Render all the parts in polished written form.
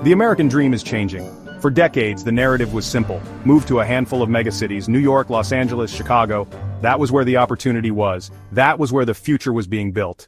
The American dream is changing. For decades, the narrative was simple. Move to a handful of megacities, New York, Los Angeles, Chicago. That was where the opportunity was. That was where the future was being built.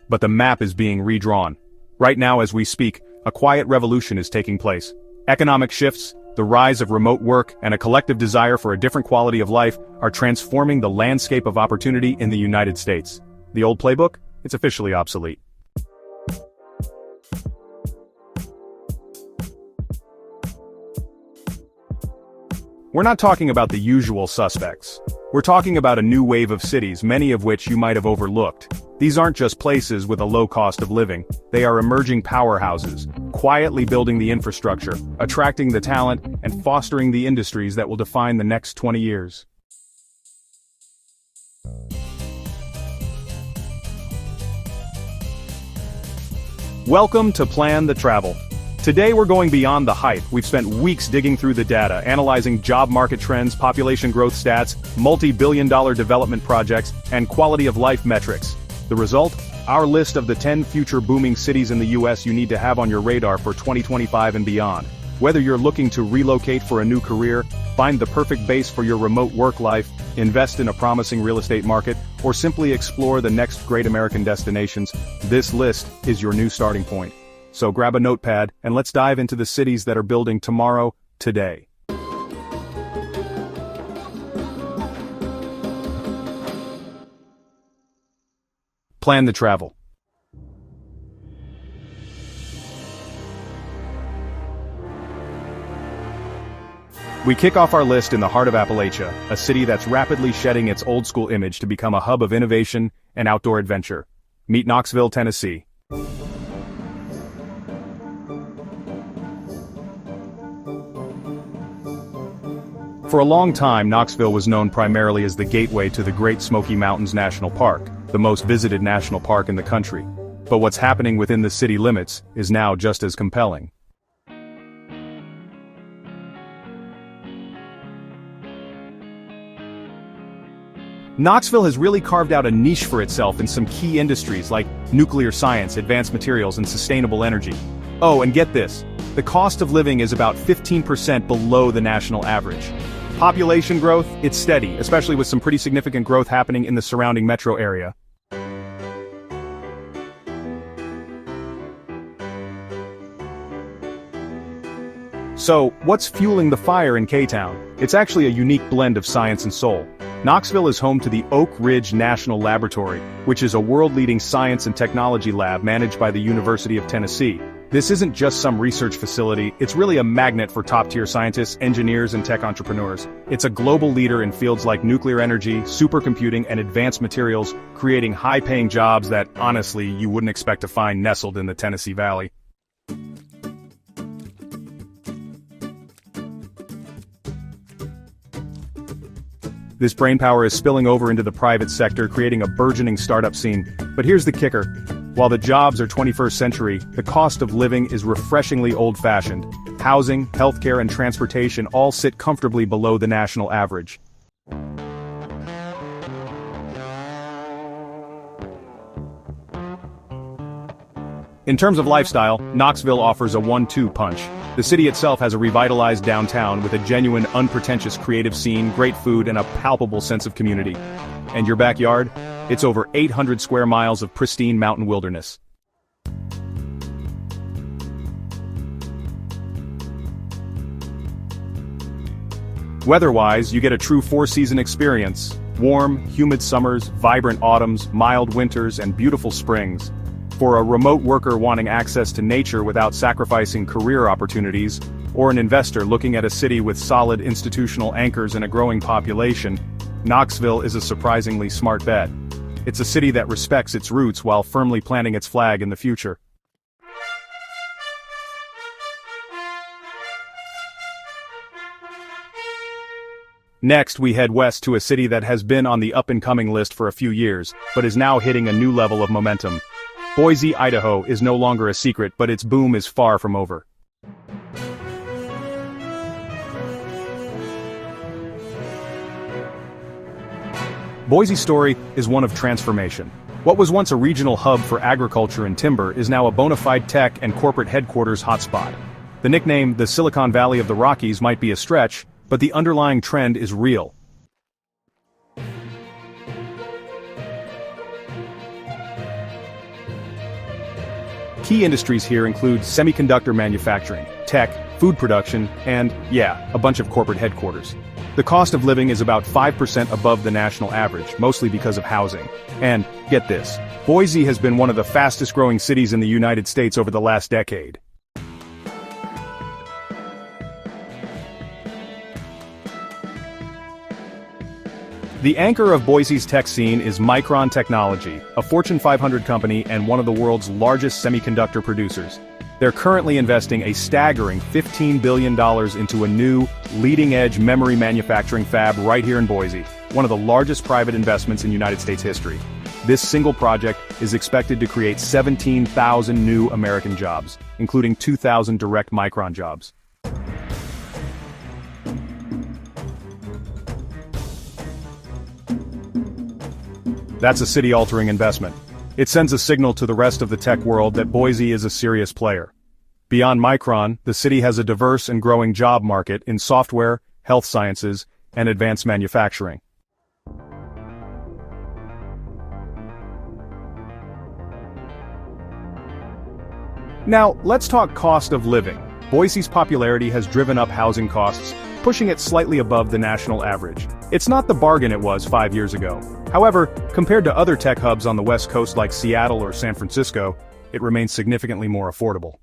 But the map is being redrawn. Right now as we speak, a quiet revolution is taking place. Economic shifts, the rise of remote work, and a collective desire for a different quality of life are transforming the landscape of opportunity in the United States. The old playbook? It's officially obsolete. We're not talking about the usual suspects. We're talking about a new wave of cities, many of which you might have overlooked. These aren't just places with a low cost of living, they are emerging powerhouses, quietly building the infrastructure, attracting the talent, and fostering the industries that will define the next 20 years. Welcome to Plan the Travel. Today we're going beyond the hype. We've spent weeks digging through the data, analyzing job market trends, population growth stats, multi-billion-dollar development projects, and quality of life metrics. The result? Our list of the 10 future booming cities in the US you need to have on your radar for 2025 and beyond. Whether you're looking to relocate for a new career, find the perfect base for your remote work life, invest in a promising real estate market, or simply explore the next great American destinations, this list is your new starting point. So grab a notepad and let's dive into the cities that are building tomorrow, today. Plan the travel. We kick off our list in the heart of Appalachia, a city that's rapidly shedding its old-school image to become a hub of innovation and outdoor adventure. Meet Knoxville, Tennessee. For a long time, Knoxville was known primarily as the gateway to the Great Smoky Mountains National Park, the most visited national park in the country. But what's happening within the city limits is now just as compelling. Knoxville has really carved out a niche for itself in some key industries like nuclear science, advanced materials, and sustainable energy. Oh, and get this, the cost of living is about 15% below the national average. Population growth, it's steady, especially with some pretty significant growth happening in the surrounding metro area. So, what's fueling the fire in K-Town? It's actually a unique blend of science and soul. Knoxville is home to the Oak Ridge National Laboratory, which is a world-leading science and technology lab managed by the University of Tennessee. This isn't just some research facility, it's really a magnet for top-tier scientists, engineers, and tech entrepreneurs. It's a global leader in fields like nuclear energy, supercomputing, and advanced materials, creating high-paying jobs that, honestly, you wouldn't expect to find nestled in the Tennessee Valley. This brainpower is spilling over into the private sector, creating a burgeoning startup scene. But here's the kicker. While the jobs are 21st century, the cost of living is refreshingly old-fashioned. Housing, healthcare, and transportation all sit comfortably below the national average. In terms of lifestyle, Knoxville offers a 1-2 punch. The city itself has a revitalized downtown with a genuine, unpretentious creative scene, great food, and a palpable sense of community. And your backyard? It's over 800 square miles of pristine mountain wilderness. Weather-wise, you get a true four-season experience. Warm, humid summers, vibrant autumns, mild winters, and beautiful springs. For a remote worker wanting access to nature without sacrificing career opportunities, or an investor looking at a city with solid institutional anchors and a growing population, Knoxville is a surprisingly smart bet. It's a city that respects its roots while firmly planting its flag in the future. Next, we head west to a city that has been on the up-and-coming list for a few years, but is now hitting a new level of momentum. Boise, Idaho is no longer a secret, but its boom is far from over. Boise's story is one of transformation. What was once a regional hub for agriculture and timber is now a bona fide tech and corporate headquarters hotspot. The nickname, the Silicon Valley of the Rockies, might be a stretch, but the underlying trend is real. Key industries here include semiconductor manufacturing, tech, food production, and, yeah, a bunch of corporate headquarters. The cost of living is about 5% above the national average, mostly because of housing. And, get this, Boise has been one of the fastest growing cities in the United States over the last decade. The anchor of Boise's tech scene is Micron Technology, a Fortune 500 company and one of the world's largest semiconductor producers. They're currently investing a staggering $15 billion into a new, leading-edge memory manufacturing fab right here in Boise, one of the largest private investments in United States history. This single project is expected to create 17,000 new American jobs, including 2,000 direct Micron jobs. That's a city-altering investment. It sends a signal to the rest of the tech world that Boise is a serious player. Beyond Micron, the city has a diverse and growing job market in software, health sciences, and advanced manufacturing. Now, let's talk cost of living. Boise's popularity has driven up housing costs, pushing it slightly above the national average. It's not the bargain it was 5 years ago. However, compared to other tech hubs on the West Coast like Seattle or San Francisco, it remains significantly more affordable.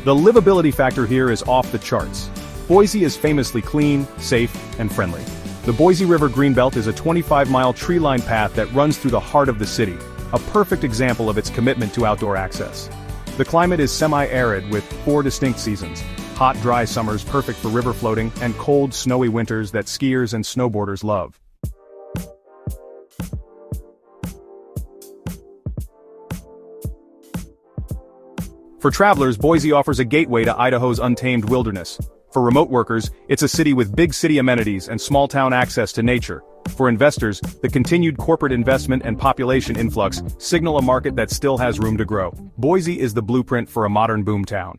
The livability factor here is off the charts. Boise is famously clean, safe, and friendly. The Boise River Greenbelt is a 25-mile tree-lined path that runs through the heart of the city, a perfect example of its commitment to outdoor access. The climate is semi-arid with 4 distinct seasons: hot, dry summers perfect for river floating, and cold, snowy winters that skiers and snowboarders love. For travelers, Boise offers a gateway to Idaho's untamed wilderness. For remote workers, it's a city with big city amenities and small-town access to nature. For investors, the continued corporate investment and population influx signal a market that still has room to grow. Boise is the blueprint for a modern boomtown.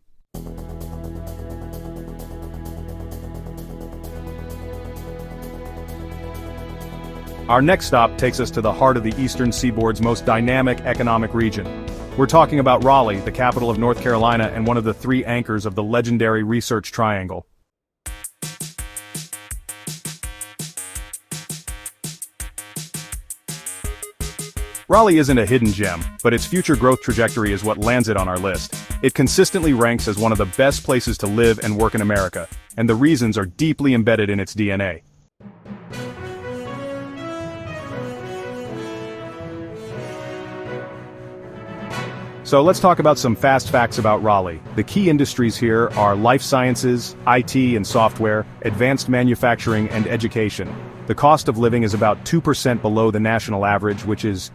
Our next stop takes us to the heart of the Eastern Seaboard's most dynamic economic region. We're talking about Raleigh, the capital of North Carolina and one of the 3 anchors of the legendary Research Triangle. Raleigh isn't a hidden gem, but its future growth trajectory is what lands it on our list. It consistently ranks as one of the best places to live and work in America, and the reasons are deeply embedded in its DNA. So let's talk about some fast facts about Raleigh. The key industries here are life sciences, IT and software, advanced manufacturing, and education. The cost of living is about 2% below the national average, which is,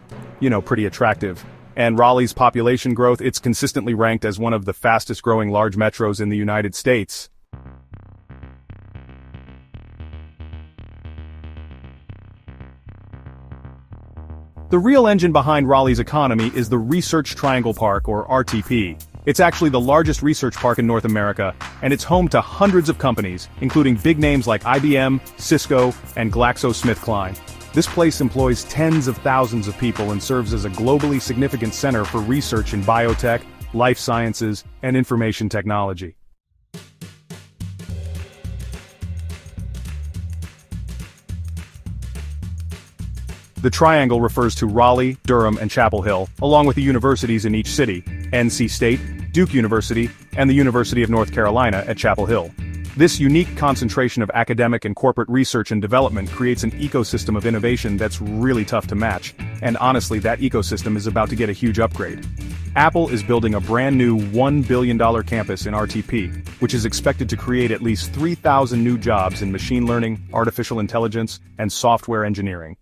pretty attractive. And Raleigh's population growth, it's consistently ranked as one of the fastest growing large metros in the United States. The real engine behind Raleigh's economy is the Research Triangle Park, or RTP. It's actually the largest research park in North America, and it's home to hundreds of companies, including big names like IBM, Cisco, and GlaxoSmithKline. This place employs tens of thousands of people and serves as a globally significant center for research in biotech, life sciences, and information technology. The triangle refers to Raleigh, Durham, and Chapel Hill, along with the universities in each city: NC State, Duke University, and the University of North Carolina at Chapel Hill. This unique concentration of academic and corporate research and development creates an ecosystem of innovation that's really tough to match, and honestly, that ecosystem is about to get a huge upgrade. Apple is building a brand new $1 billion campus in RTP, which is expected to create at least 3,000 new jobs in machine learning, artificial intelligence, and software engineering.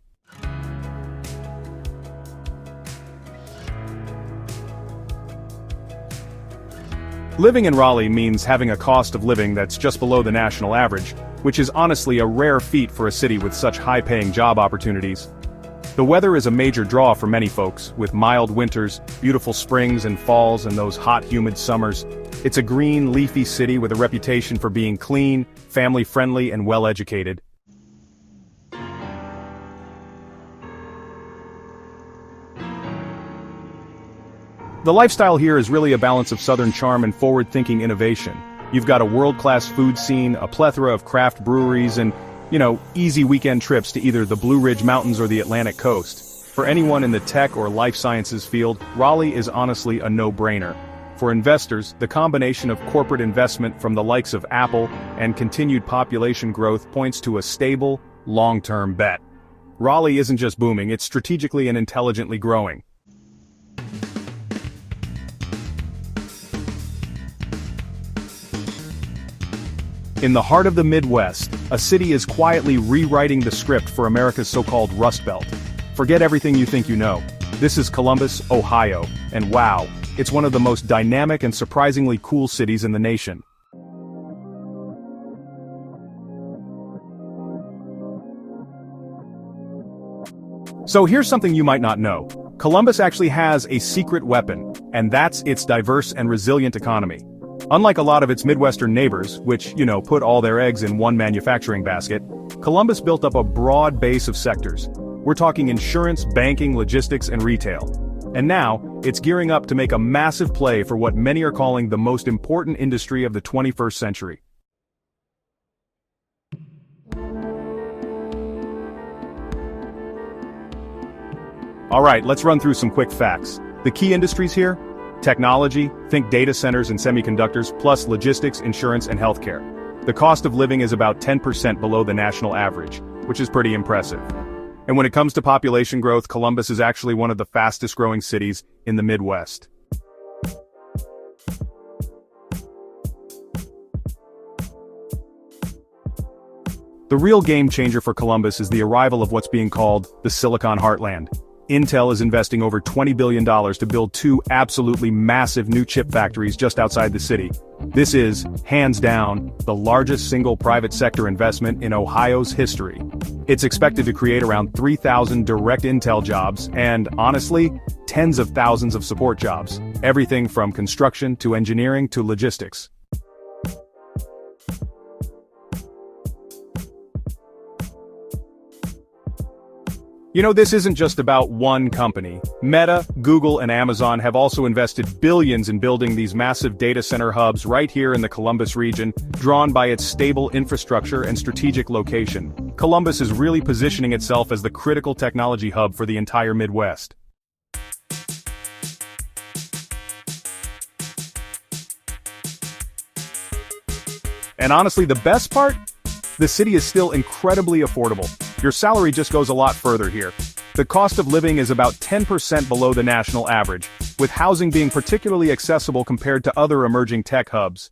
Living in Raleigh means having a cost of living that's just below the national average, which is honestly a rare feat for a city with such high-paying job opportunities. The weather is a major draw for many folks, with mild winters, beautiful springs and falls, and those hot, humid summers. It's a green, leafy city with a reputation for being clean, family-friendly, and well-educated. The lifestyle here is really a balance of southern charm and forward-thinking innovation. You've got a world-class food scene, a plethora of craft breweries, and, easy weekend trips to either the Blue Ridge Mountains or the Atlantic coast. For anyone in the tech or life sciences field, Raleigh is honestly a no-brainer. For investors, the combination of corporate investment from the likes of Apple and continued population growth points to a stable, long-term bet. Raleigh isn't just booming, it's strategically and intelligently growing. In the heart of the Midwest, a city is quietly rewriting the script for America's so-called Rust Belt. Forget everything you think you know. This is Columbus, Ohio, and wow, it's one of the most dynamic and surprisingly cool cities in the nation. So here's something you might not know. Columbus actually has a secret weapon, and that's its diverse and resilient economy. Unlike a lot of its Midwestern neighbors, which, put all their eggs in one manufacturing basket, Columbus built up a broad base of sectors. We're talking insurance, banking, logistics, and retail. And now, it's gearing up to make a massive play for what many are calling the most important industry of the 21st century. Alright, let's run through some quick facts. The key industries here? Technology, think data centers and semiconductors, plus logistics, insurance, and healthcare. The cost of living is about 10% below the national average, which is pretty impressive. And when it comes to population growth, Columbus is actually one of the fastest growing cities in the Midwest. The real game changer for Columbus is the arrival of what's being called the Silicon Heartland. Intel is investing over $20 billion to build two absolutely massive new chip factories just outside the city. This is, hands down, the largest single private sector investment in Ohio's history. It's expected to create around 3,000 direct Intel jobs and, honestly, tens of thousands of support jobs. Everything from construction to engineering to logistics. This isn't just about one company. Meta, Google, and Amazon have also invested billions in building these massive data center hubs right here in the Columbus region, drawn by its stable infrastructure and strategic location. Columbus is really positioning itself as the critical technology hub for the entire Midwest. And honestly, the best part? The city is still incredibly affordable. Your salary just goes a lot further here. The cost of living is about 10% below the national average, with housing being particularly accessible compared to other emerging tech hubs.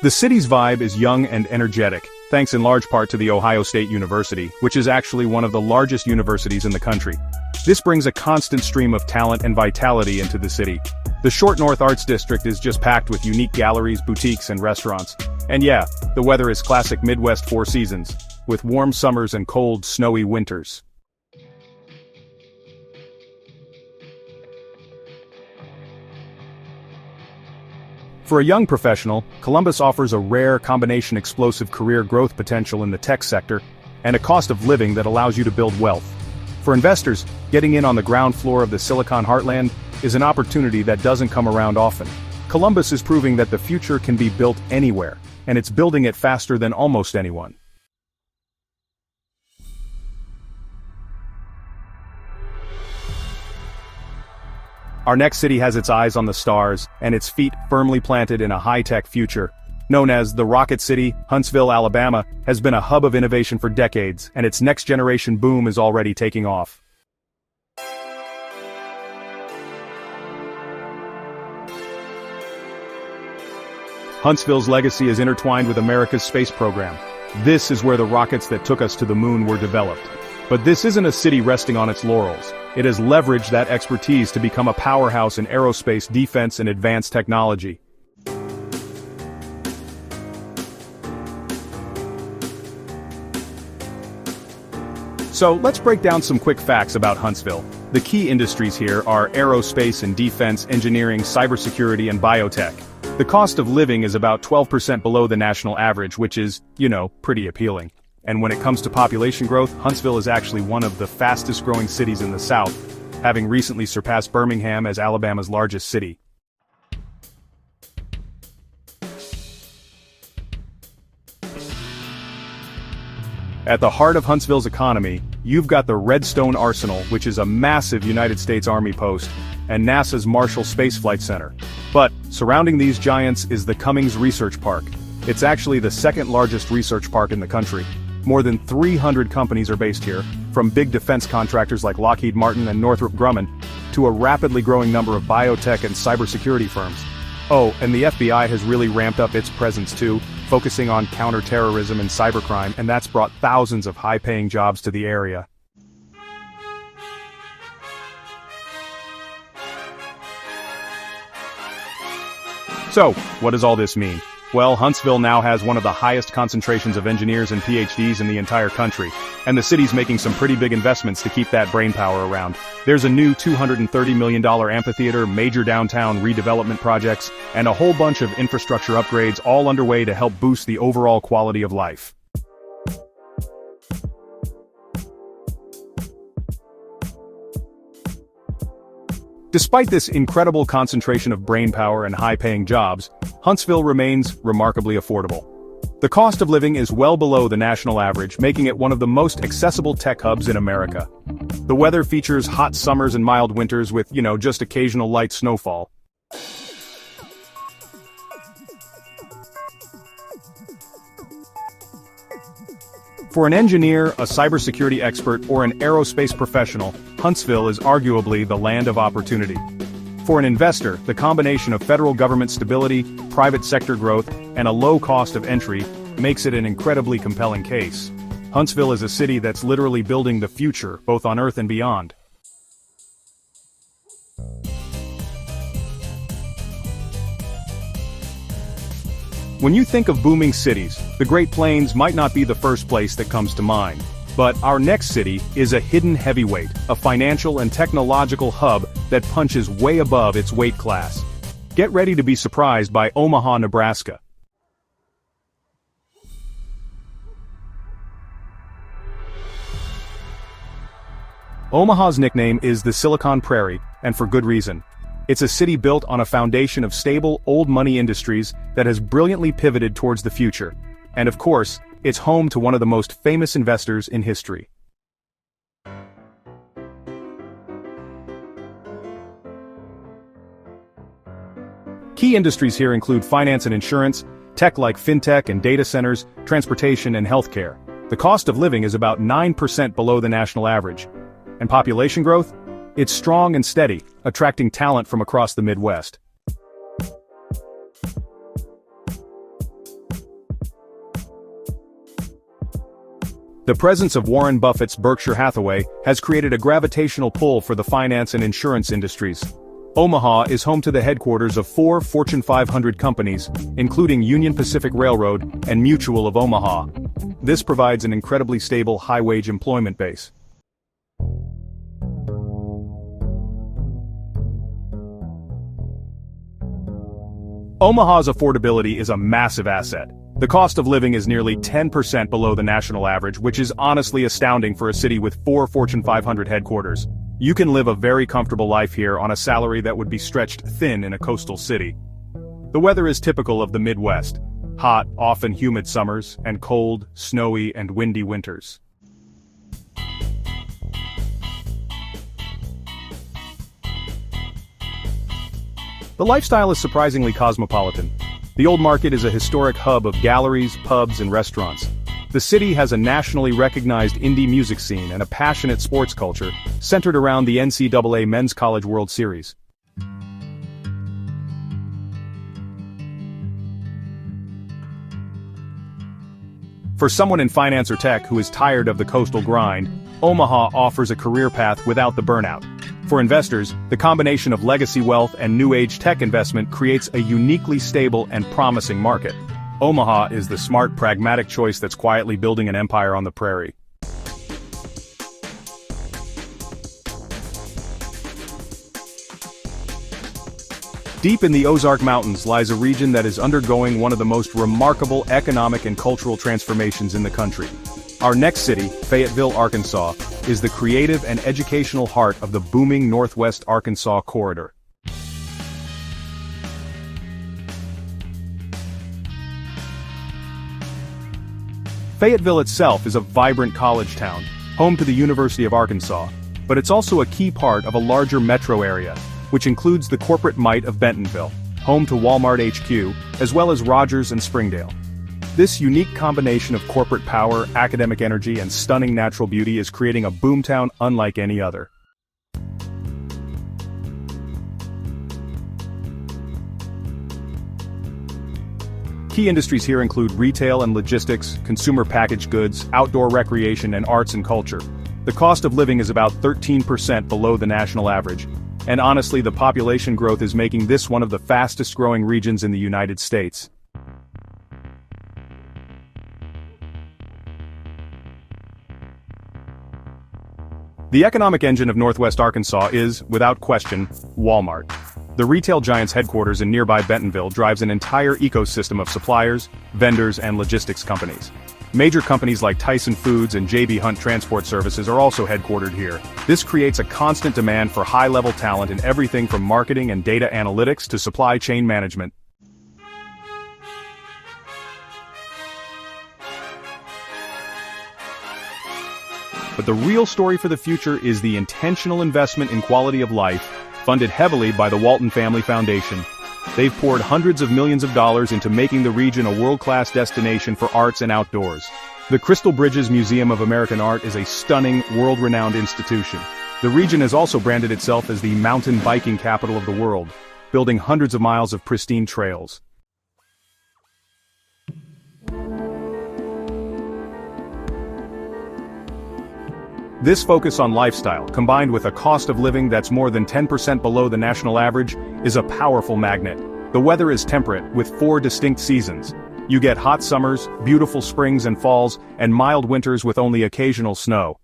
The city's vibe is young and energetic, thanks in large part to the Ohio State University, which is actually one of the largest universities in the country. This brings a constant stream of talent and vitality into the city. The Short North Arts District is just packed with unique galleries, boutiques, and restaurants. And yeah, the weather is classic Midwest four seasons, with warm summers and cold, snowy winters. For a young professional, Columbus offers a rare combination explosive career growth potential in the tech sector, and a cost of living that allows you to build wealth. For investors, getting in on the ground floor of the Silicon Heartland is an opportunity that doesn't come around often. Columbus is proving that the future can be built anywhere, and it's building it faster than almost anyone. Our next city has its eyes on the stars, and its feet firmly planted in a high-tech future. Known as the Rocket City, Huntsville, Alabama, has been a hub of innovation for decades, and its next-generation boom is already taking off. Huntsville's legacy is intertwined with America's space program. This is where the rockets that took us to the moon were developed. But this isn't a city resting on its laurels. It has leveraged that expertise to become a powerhouse in aerospace, defense, and advanced technology. So let's break down some quick facts about Huntsville. The key industries here are aerospace and defense, engineering, cybersecurity, and biotech. The cost of living is about 12% below the national average, which is, pretty appealing. And when it comes to population growth, Huntsville is actually one of the fastest growing cities in the South, having recently surpassed Birmingham as Alabama's largest city. At the heart of Huntsville's economy, you've got the Redstone Arsenal, which is a massive United States Army post, and NASA's Marshall Space Flight Center. But surrounding these giants is the Cummings Research Park. It's actually the second largest research park in the country. More than 300 companies are based here, from big defense contractors like Lockheed Martin and Northrop Grumman, to a rapidly growing number of biotech and cybersecurity firms. Oh, and the FBI has really ramped up its presence too, focusing on counterterrorism and cybercrime, and that's brought thousands of high-paying jobs to the area. So, what does all this mean? Well, Huntsville now has one of the highest concentrations of engineers and PhDs in the entire country, and the city's making some pretty big investments to keep that brainpower around. There's a new $230 million amphitheater, major downtown redevelopment projects, and a whole bunch of infrastructure upgrades all underway to help boost the overall quality of life. Despite this incredible concentration of brainpower and high-paying jobs, Huntsville remains remarkably affordable. The cost of living is well below the national average, making it one of the most accessible tech hubs in America. The weather features hot summers and mild winters with, just occasional light snowfall. For an engineer, a cybersecurity expert, or an aerospace professional, Huntsville is arguably the land of opportunity. For an investor, the combination of federal government stability, private sector growth, and a low cost of entry makes it an incredibly compelling case. Huntsville is a city that's literally building the future, both on Earth and beyond. When you think of booming cities, the Great Plains might not be the first place that comes to mind. But our next city is a hidden heavyweight, a financial and technological hub that punches way above its weight class. Get ready to be surprised by Omaha, Nebraska. Omaha's nickname is the Silicon Prairie, and for good reason. It's a city built on a foundation of stable, old money industries that has brilliantly pivoted towards the future. And of course, it's home to one of the most famous investors in history. Key industries here include finance and insurance, tech like fintech and data centers, transportation and healthcare. The cost of living is about 9% below the national average. And population growth? It's strong and steady, attracting talent from across the Midwest. The presence of Warren Buffett's Berkshire Hathaway has created a gravitational pull for the finance and insurance industries. Omaha is home to the headquarters of 4 Fortune 500 companies, including Union Pacific Railroad and Mutual of Omaha. This provides an incredibly stable, high-wage employment base. Omaha's affordability is a massive asset. The cost of living is nearly 10% below the national average, which is honestly astounding for a city with 4 Fortune 500 headquarters. You can live a very comfortable life here on a salary that would be stretched thin in a coastal city. The weather is typical of the Midwest: hot, often humid summers, and cold, snowy, and windy winters. The lifestyle is surprisingly cosmopolitan. The Old Market is a historic hub of galleries, pubs, and restaurants. The city has a nationally recognized indie music scene and a passionate sports culture, centered around the NCAA Men's College World Series. For someone in finance or tech who is tired of the coastal grind, Omaha offers a career path without the burnout. For investors, the combination of legacy wealth and new-age tech investment creates a uniquely stable and promising market. Omaha is the smart, pragmatic choice that's quietly building an empire on the prairie. Deep in the Ozark Mountains lies a region that is undergoing one of the most remarkable economic and cultural transformations in the country. Our next city, Fayetteville, Arkansas, is the creative and educational heart of the booming Northwest Arkansas corridor. Fayetteville itself is a vibrant college town, home to the University of Arkansas, but it's also a key part of a larger metro area, which includes the corporate might of Bentonville, home to Walmart HQ, as well as Rogers and Springdale. This unique combination of corporate power, academic energy, and stunning natural beauty is creating a boomtown unlike any other. Key industries here include retail and logistics, consumer packaged goods, outdoor recreation, and arts and culture. The cost of living is about 13% below the national average, and honestly, the population growth is making this one of the fastest growing regions in the United States. The economic engine of Northwest Arkansas is, without question, Walmart. The retail giant's headquarters in nearby Bentonville drives an entire ecosystem of suppliers, vendors, and logistics companies. Major companies like Tyson Foods and J.B. Hunt Transport Services are also headquartered here. This creates a constant demand for high-level talent in everything from marketing and data analytics to supply chain management. But the real story for the future is the intentional investment in quality of life, funded heavily by the Walton Family Foundation. They've poured hundreds of millions of dollars into making the region a world-class destination for arts and outdoors. The Crystal Bridges Museum of American Art is a stunning, world-renowned institution. The region has also branded itself as the mountain biking capital of the world, building hundreds of miles of pristine trails. This focus on lifestyle, combined with a cost of living that's more than 10% below the national average, is a powerful magnet. The weather is temperate, with 4 distinct seasons. You get hot summers, beautiful springs and falls, and mild winters with only occasional snow.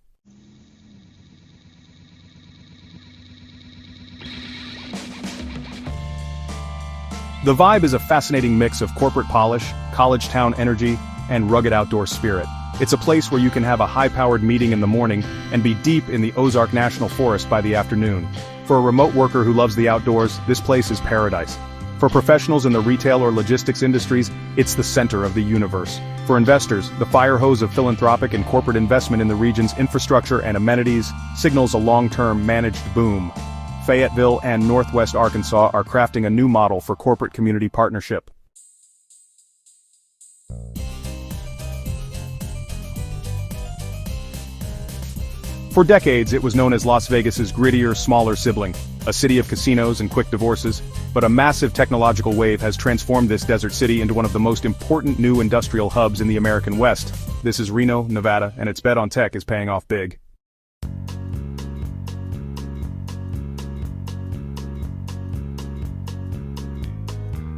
The vibe is a fascinating mix of corporate polish, college town energy, and rugged outdoor spirit. It's a place where you can have a high-powered meeting in the morning and be deep in the Ozark National Forest by the afternoon. For a remote worker who loves the outdoors, this place is paradise. For professionals in the retail or logistics industries, it's the center of the universe. For investors, the fire hose of philanthropic and corporate investment in the region's infrastructure and amenities signals a long-term managed boom. Fayetteville and Northwest Arkansas are crafting a new model for corporate community partnership. For decades, it was known as Las Vegas's grittier, smaller sibling, a city of casinos and quick divorces, but a massive technological wave has transformed this desert city into one of the most important new industrial hubs in the American West. This is Reno, Nevada, and its bet on tech is paying off big.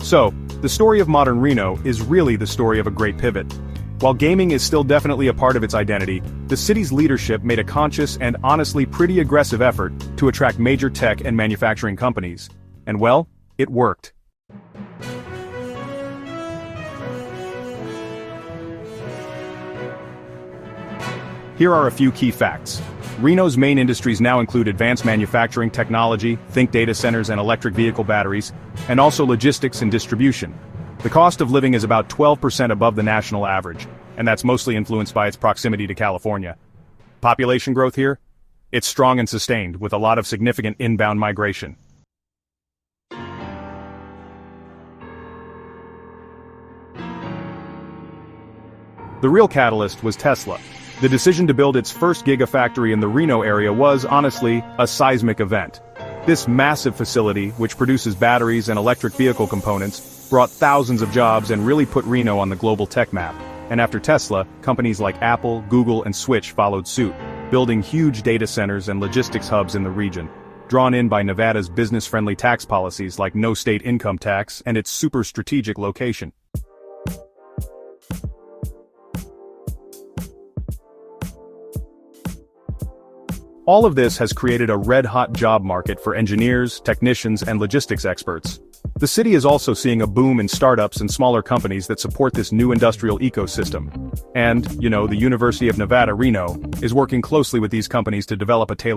So, the story of modern Reno is really the story of a great pivot. While gaming is still definitely a part of its identity, the city's leadership made a conscious and honestly pretty aggressive effort to attract major tech and manufacturing companies. And well, it worked. Here are a few key facts. Reno's main industries now include advanced manufacturing technology, think data centers and electric vehicle batteries, and also logistics and distribution. The cost of living is about 12% above the national average, and that's mostly influenced by its proximity to California. Population growth here? It's strong and sustained, with a lot of significant inbound migration. The real catalyst was Tesla. The decision to build its first gigafactory in the Reno area was, honestly, a seismic event. This massive facility, which produces batteries and electric vehicle components, brought thousands of jobs and really put Reno on the global tech map. And after Tesla, companies like Apple, Google, and Switch followed suit. building huge data centers and logistics hubs in the region, drawn in by Nevada's business-friendly tax policies like no state income tax and its super strategic location. All of this has created a red-hot job market for engineers, technicians, and logistics experts. The city is also seeing a boom in startups and smaller companies that support this new industrial ecosystem. And, the University of Nevada, Reno, is working closely with these companies to develop a tailored